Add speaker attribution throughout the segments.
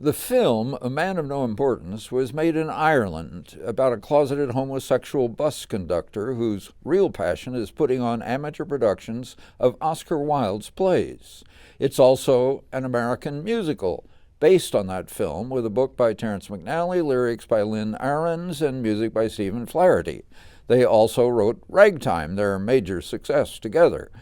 Speaker 1: The film, A Man of No Importance, was made in Ireland about a closeted homosexual bus conductor whose real passion is putting on amateur productions of Oscar Wilde's plays. It's also an American musical based on that film, with a book by Terence McNally, lyrics by Lynn Ahrens, and music by Stephen Flaherty. They also wrote Ragtime, their major success, together.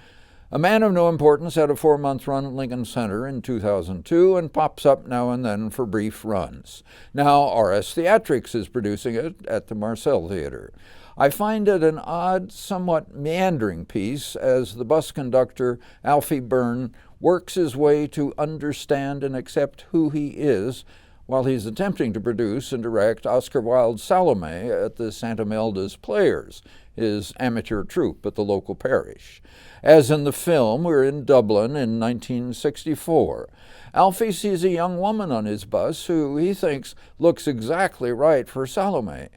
Speaker 1: A Man of No Importance had a 4-month run at Lincoln Center in 2002 and pops up now and then for brief runs. Now RS Theatrics is producing it at the Marcel Theater. I find it an odd, somewhat meandering piece as the bus conductor, Alfie Byrne, works his way to understand and accept who he is while he's attempting to produce and direct Oscar Wilde's Salome at the St. Imelda's Players, his amateur troupe at the local parish. As in the film, we're in Dublin in 1964. Alfie sees a young woman on his bus who he thinks looks exactly right for Salome.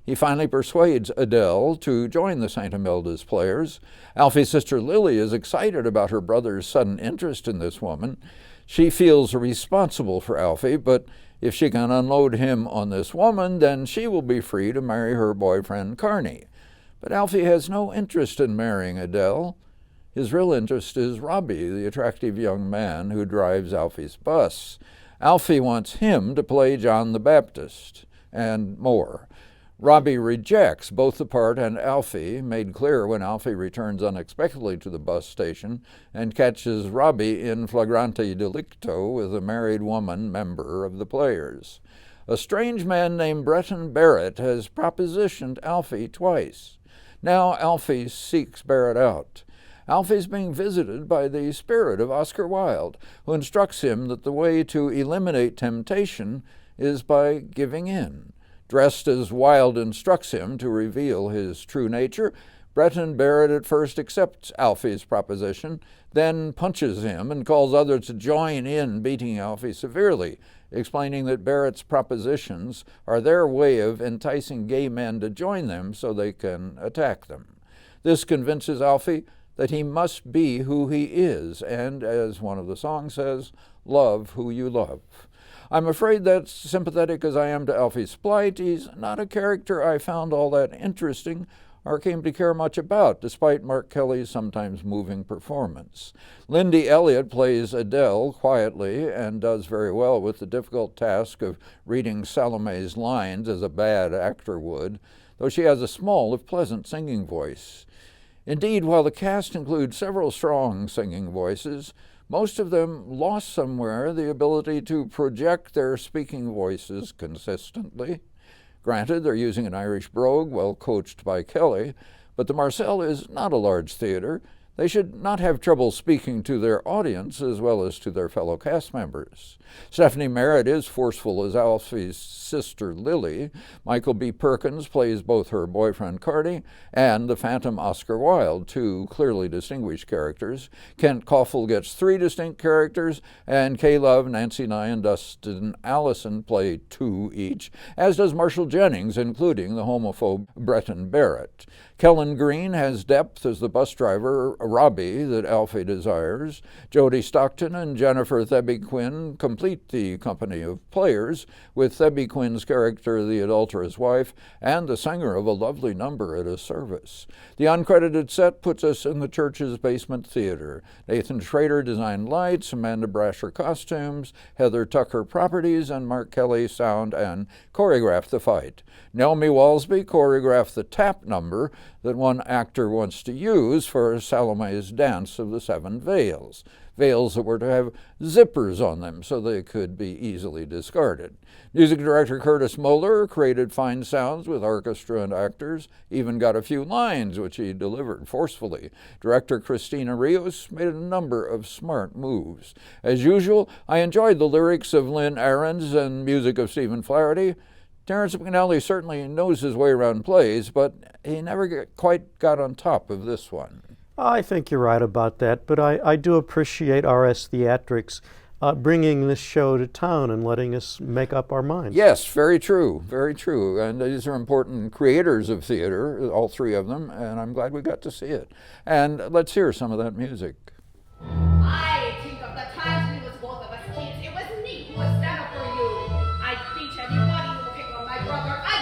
Speaker 1: He finally persuades Adele to join the St. Imelda's Players. Alfie's sister Lily is excited about her brother's sudden interest in this woman. She feels responsible for Alfie, but if she can unload him on this woman, then she will be free to marry her boyfriend Carney. But Alfie has no interest in marrying Adele. His real interest is Robbie, the attractive young man who drives Alfie's bus. Alfie wants him to play John the Baptist, and more. Robbie rejects both the part and Alfie, made clear when Alfie returns unexpectedly to the bus station and catches Robbie in flagrante delicto with a married woman member of the Players. A strange man named Breton Barrett has propositioned Alfie twice. Now Alfie seeks Barrett out. Alfie's being visited by the spirit of Oscar Wilde, who instructs him that the way to eliminate temptation is by giving in. Dressed as Wilde instructs him to reveal his true nature, Breton Barrett at first accepts Alfie's proposition, then punches him and calls others to join in beating Alfie severely, explaining that Barrett's propositions are their way of enticing gay men to join them so they can attack them. This convinces Alfie that he must be who he is, and, as one of the songs says, love who you love. I'm afraid that, sympathetic as I am to Alfie's plight, he's not a character I found all that interesting or came to care much about, despite Mark Kelly's sometimes moving performance. Lindy Elliott plays Adele quietly and does very well with the difficult task of reading Salome's lines as a bad actor would, though she has a small if pleasant singing voice. Indeed, while the cast includes several strong singing voices, most of them lost somewhere the ability to project their speaking voices consistently. Granted, they're using an Irish brogue, well coached by Kelly, but the Marcel is not a large theater. They should not have trouble speaking to their audience as well as to their fellow cast members. Stephanie Merritt is forceful as Alfie's sister Lily. Michael B. Perkins plays both her boyfriend Carney and the Phantom Oscar Wilde, two clearly distinguished characters. Kent Koffel gets 3 distinct characters, and Kay Love, Nancy Nye, and Dustin Allison play 2 each, as does Marshall Jennings, including the homophobe Breton Barrett. Kellen Green has depth as the bus driver, Robbie, that Alfie desires. Jodie Stockton and Jennifer Theby Quinn complete the company of Players, with Theby Quinn's character the adulterous wife and the singer of a lovely number at a service. The uncredited set puts us in the church's basement theater. Nathan Schrader designed lights, Amanda Brasher costumes, Heather Tucker properties, and Mark Kelly sound and choreographed the fight. Naomi Walsby choreographed the tap number that one actor wants to use for Salome's Dance of the Seven Veils, veils that were to have zippers on them so they could be easily discarded. Music director Curtis Moeller created fine sounds with orchestra and actors, even got a few lines which he delivered forcefully. Director Christina Rios made a number of smart moves. As usual, I enjoyed the lyrics of Lynn Ahrens and music of Stephen Flaherty. Terence McNally certainly knows his way around plays, but he never quite got on top of this one.
Speaker 2: I think you're right about that, but I do appreciate RS Theatrics bringing this show to town and letting us make up our minds.
Speaker 1: Yes, very true, very true. And these are important creators of theater, all 3 of them, and I'm glad we got to see it. And let's hear some of that music.
Speaker 3: I think of the times we was both of us kids. It was me who was stand up for you. brother. I